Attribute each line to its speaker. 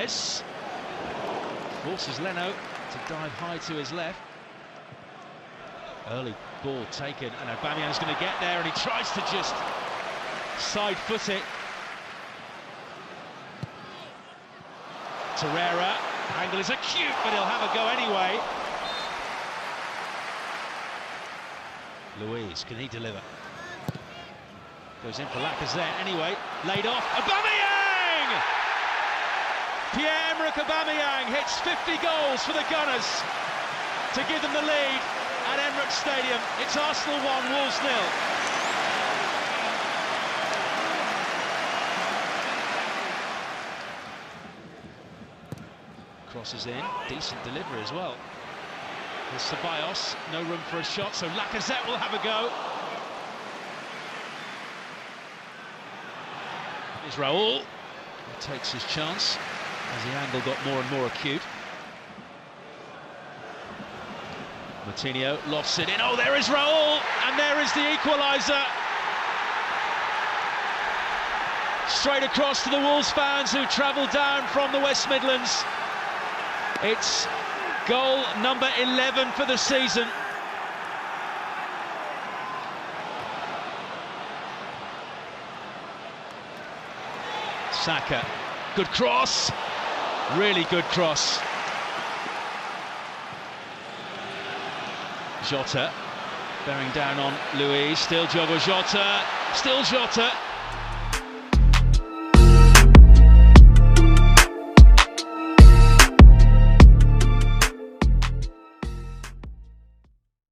Speaker 1: Morris forces Leno to dive high to his left. Early ball taken, and Aubameyang's going to get there, and he tries to just side foot it. Torreira, angle is acute, but he'll have a go anyway. Luiz, can he deliver? Goes in for Lacazette anyway, laid off. Aubameyang! Pierre-Emerick Aubameyang hits 50 goals for the Gunners to give them the lead at Emirates Stadium. It's Arsenal 1, Wolves 0. Crosses in, decent delivery as well. There's Ceballos, no room for a shot, so Lacazette will have a go. Here's Raul, who takes his chance as the angle got more and more acute. Martinho lofts it in. Oh, there is Raul, and there is the equaliser. Straight across to the Wolves fans who travel down from the West Midlands. It's goal number 11 for the season. Saka, good cross, really good cross. Jota bearing down on Luiz, still Diogo Jota, still Jota.